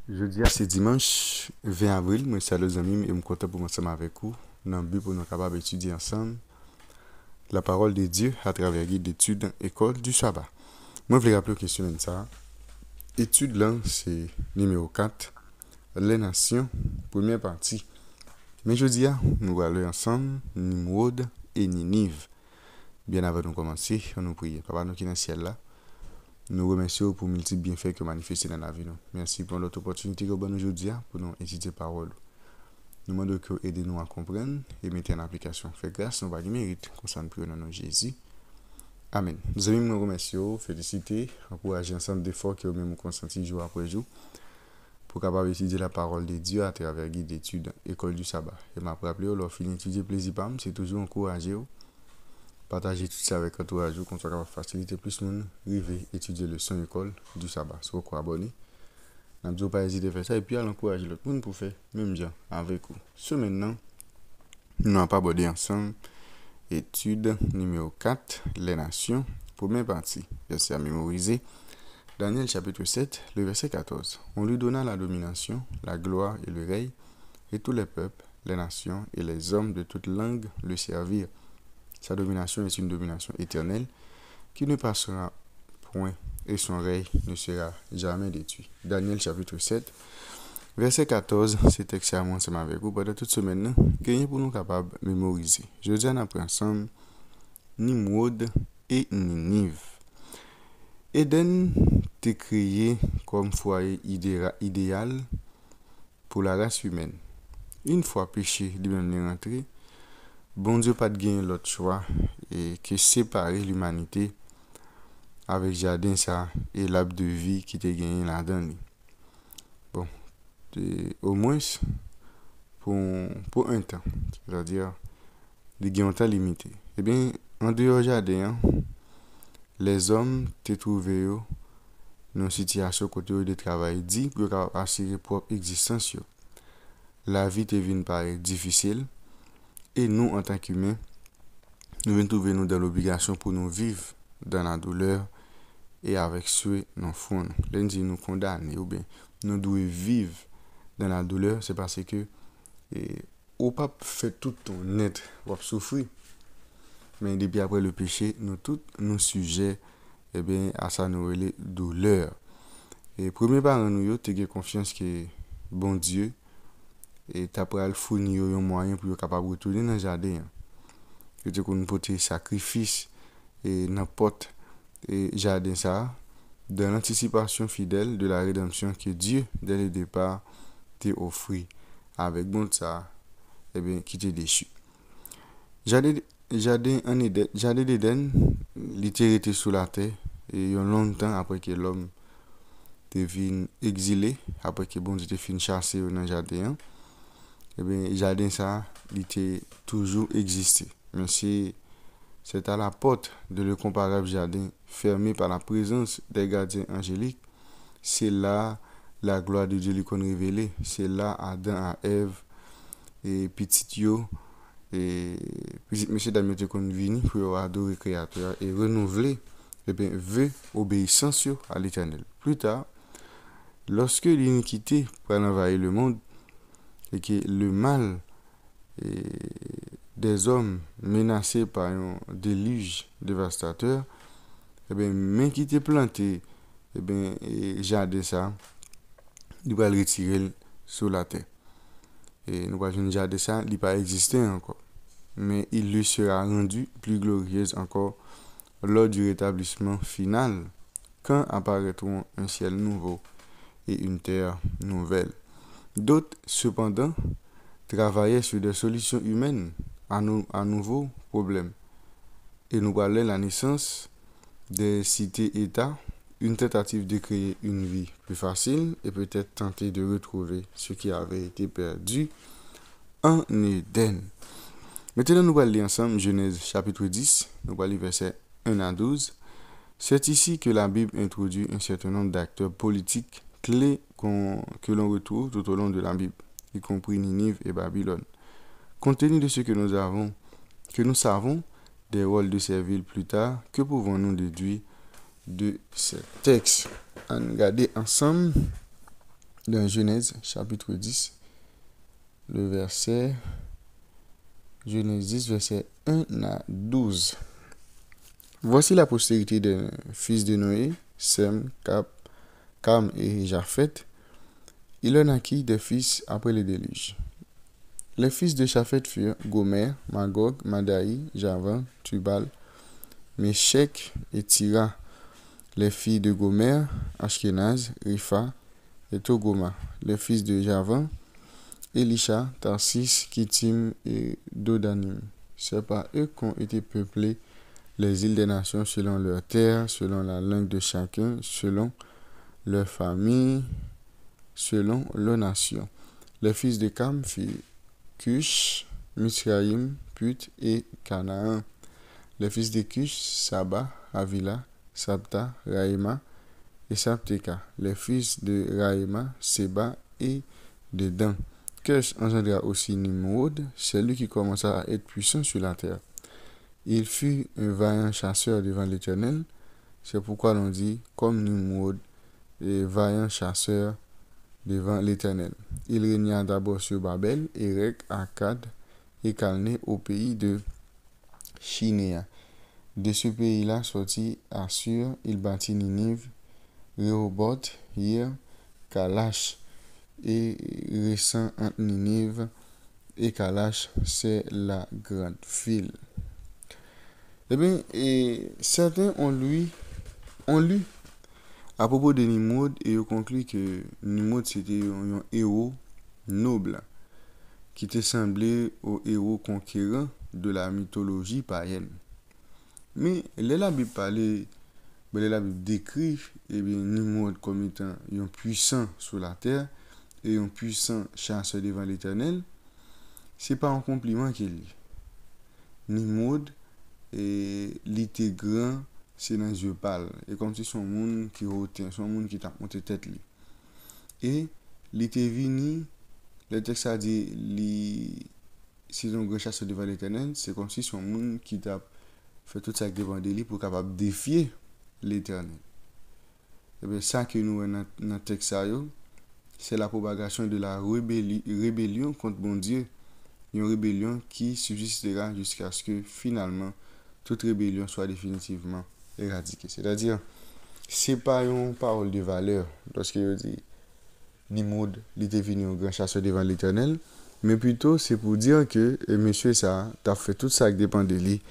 Jeudi, c'est dimanche 20 avril. Moi, c'est les amis et je suis content pour ensemble avec vous. Dans le but pour nous capables d'étudier ensemble la parole de Dieu à travers guide d'études école du sabbat. Moi, je voulais rappeler une question de ça. Étude là, c'est numéro 4, les nations, première partie. Mais jeudi, nous allons aller ensemble Nimrod et Ninive. Bien avant de commencer, on nous prie. Papa, nous qui est dans le ciel là. Nous remercions pour multiples bienfaits que manifestés dans la vie. Merci pour l'autre opportunité que vous avez aujourd'hui pour nous étudier la parole. Nous demandons que vous aidez nous à comprendre et mettre en application. Faites grâce, nous va du mérite. Concernant prions dans nom de Jésus. Amen. Nous aimons nous remercier, féliciter, encourager ensemble d'efforts que vous-même consenti jour après jour pour capable étudier la parole de Dieu à travers guide d'études école du sabbat. Et m'a rappelé, leur fin d'étudier plaisir pam, c'est toujours encourager. Partager tout ça avec entourage qu'on soit capable de faciliter plus de monde arriver étudier le son école du sabbat. Soit quoi abonner. N'abdou pas hésiter à faire ça et puis à l'encourager l'autre monde pour faire même bien avec vous. Ce maintenant, nous n'avons pas abordé ensemble étude numéro 4, les nations, première partie, verset à mémoriser. Daniel chapitre 7, le verset 14. On lui donna la domination, la gloire et le règne, et tous les peuples, les nations et les hommes de toute langue le servirent. Sa domination est une domination éternelle qui ne passera point et son règne ne sera jamais détruit. Daniel chapitre 7, verset 14, c'est extrêmement ensemble avec vous. Pendant toute semaine, gagner pour nous capables de mémoriser. Je dis en après ensemble Nimrod et Ninive. Éden était créé comme foyer idéal pour la race humaine. Une fois péché, lui-même est rentré. Bon Dieu pas de gagner l'autre choix et que séparer l'humanité avec jardin ça et l'arbre de vie qui était gagné là-dedans. Bon, au moins pour un temps, c'est-à-dire de gagner un temps limité. Eh bien, en dehors jardin, les hommes te trouvé dans une situation côté de travail dit pour assurer propre existence. La vie te vient paraître difficile. Et nous, en tant qu'humains, nous venons trouver nous dans l'obligation pour nous vivre dans la douleur et avec souhait dans le fond. Lundi, nous condamner ou bien nous devons vivre dans la douleur, c'est parce que ou pas fait tout ton être ou souffrir. Mais depuis après le péché, nous tous nous sujets à ça nous relève douleur. Et premier parent nous yo, te confiance que bon Dieu et t'après le fournir un moyen pour être capable de retourner dans le jardin. Que tu qu'on porter sacrifice et n'importe et jardin ça dans l'anticipation fidèle de la rédemption que Dieu dès le départ t'a offert avec bon ça qui t'est déchu. Jardin d'Éden, était sous la terre et longtemps après que l'homme devine exilé après que bon Dieu t'a fini chasser dans le jardin. Jardin ça, il était toujours existé. Mais c'est à la porte de l'incomparable jardin fermé par la présence des gardiens angéliques. C'est là la gloire de Dieu lui qu'on révélée. C'est là Adam à Ève et petit yo et petit monsieur Damien qu'on vini pour adorer le Créateur et renouveler veut obéissance à l'Éternel. Plus tard, lorsque l'iniquité prend envahir le monde et que le mal des hommes menacés par un déluge dévastateur, mais qui était planté, jardin ça, il va le retirer sur la terre. Et nous voyons jardin ça, il pas existé encore. Mais il lui sera rendu plus glorieuse encore lors du rétablissement final, quand apparaîtront un ciel nouveau et une terre nouvelle. D'autres, cependant, travaillaient sur des solutions humaines à nouveaux problèmes. Et nous parlons la naissance des cités-États, une tentative de créer une vie plus facile et peut-être tenter de retrouver ce qui avait été perdu en Éden. Maintenant, nous allons lire ensemble Genèse chapitre 10, nous allons lire versets 1 à 12. C'est ici que la Bible introduit un certain nombre d'acteurs politiques clés que l'on retrouve tout au long de la Bible, y compris Ninive et Babylone. Compte tenu de ce que nous savons des rôles de ces villes plus tard, que pouvons-nous déduire de ces textes? On regarde ensemble dans Genèse chapitre 10, le verset Genèse 10, verset 1 à 12. Voici la postérité des fils de Noé, Sem, Cam et Japheth. Il en naquit des fils après le déluge. Les fils de Japheth furent Gomer, Magog, Madaï, Javan, Tubal, Méchec et Tira. Les filles de Gomer, Ashkenaz, Ripha et Togoma. Les fils de Javan, Elisha, Tarsis, Kittim et Dodanim. C'est par eux qu'ont été peuplées les îles des nations selon leur terre, selon la langue de chacun, selon leur famille, selon leur nation. Les fils de Cam furent Cush, Mizraïm, Put et Canaan. Les fils de Cush, Saba, Havila, Sabta, Raïma et Sabteka. Les fils de Raïma, Seba et Dedan. Cush engendra aussi Nimrod, celui qui commença à être puissant sur la terre. Il fut un vaillant chasseur devant l'Éternel. C'est pourquoi l'on dit, comme Nimrod, et vaillant chasseur devant l'Éternel. Il régna d'abord sur Babel, Érec, Akkad et Calné au pays de Shinéa. De ce pays-là sortit Assur, il bâtit Ninive, Rehoboth, Hir, Kalash et récent entre Ninive et Kalash, c'est la grande ville. Eh bien, certains ont lu à propos de Nimrod et ont conclu que Nimrod c'était un héros noble qui était semblé au héros conquérant de la mythologie païenne. Mais la Bible parlait, la Bible décrit Nimrod comme étant un puissant sur la terre et un puissant chasseur devant l'Éternel. C'est pas un compliment qu'il dit. Nimrod il était grand, c'est dans les yeux pâles. Et comme si son monde qui retient, son monde qui t'a monté tête li. Et il était venu, le texte a dit, si on grand chasseur devant l'Éternel, c'est comme si son monde qui t'a fait tout ça devant lui pour capable défier l'Éternel. Et bien ça que nous dans le texte c'est la propagation de la rébellion contre bon Dieu. Une rébellion qui subsistera jusqu'à ce que finalement toute rébellion soit définitivement éradiquée. C'est-à-dire, ce n'est pas une parole de valeur lorsqu'il dit Nimrod était venu au grand chasseur devant l'Éternel, mais plutôt c'est pour dire que monsieur ça t'a fait tout ça qui dépend de lui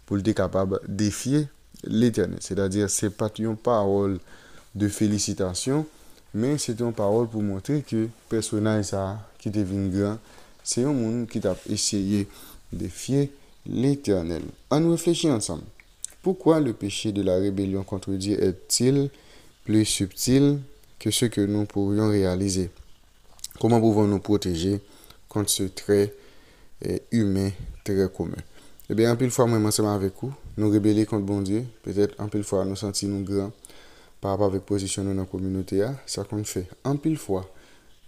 pour être capable de défier l'Éternel. C'est-à-dire, ce n'est pas une parole de félicitation, mais c'est une parole pour montrer que le personnage ça, qui devient grand, c'est un monde qui a essayé de défier l'Éternel. On réfléchit ensemble. Pourquoi le péché de la rébellion contre Dieu est-il plus subtil que ce que nous pourrions réaliser? Comment pouvons-nous protéger contre ce trait humain très commun? Eh bien, en pile fois, moi, ensemble avec vous, nous rébeller contre bon Dieu. Peut-être en pile fois, nous sentir nous grands par rapport avec position dans la communauté. Ça qu'on fait. En pile fois,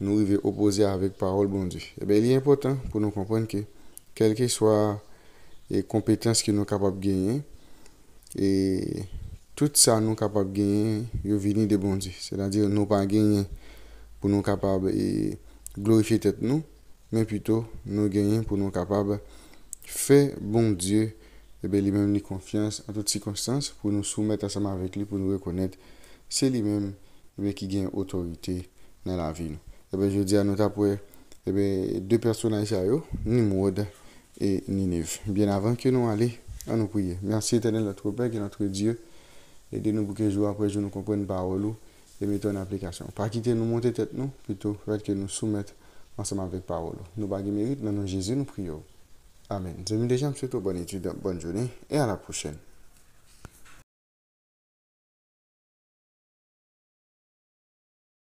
nous arriver opposer avec parole bon Dieu. Eh bien, il est important pour nous comprendre que quelles que soient les compétences que nous sommes capables de gagner, et tout ça nous sommes capables de gagner, il vient de bon Dieu. C'est-à-dire, nous pas gagner pour nous capables de glorifier tête nous, mais plutôt nous gagner pour nous capables de faire bon Dieu, et bien lui-même confiance en toutes circonstances pour nous soumettre ensemble avec lui, pour nous reconnaître c'est lui-même qui gagne autorité dans la vie. Eh bien, je dis à notre après, deux personnages, Nimrod et Ninive. Bien avant que nous allions à nous prier. Merci éternel notre Père et notre Dieu. Aidez-nous pour que jour après jour nous comprenions parole et mettons en application. Pas quitter nous monter tête nous, plutôt faire que nous soumettre ensemble avec parole. Nous bagues mérite dans nom de Jésus nous prions. Amen. Je vous déjà souhaite bonne étude, bonne journée et à la prochaine.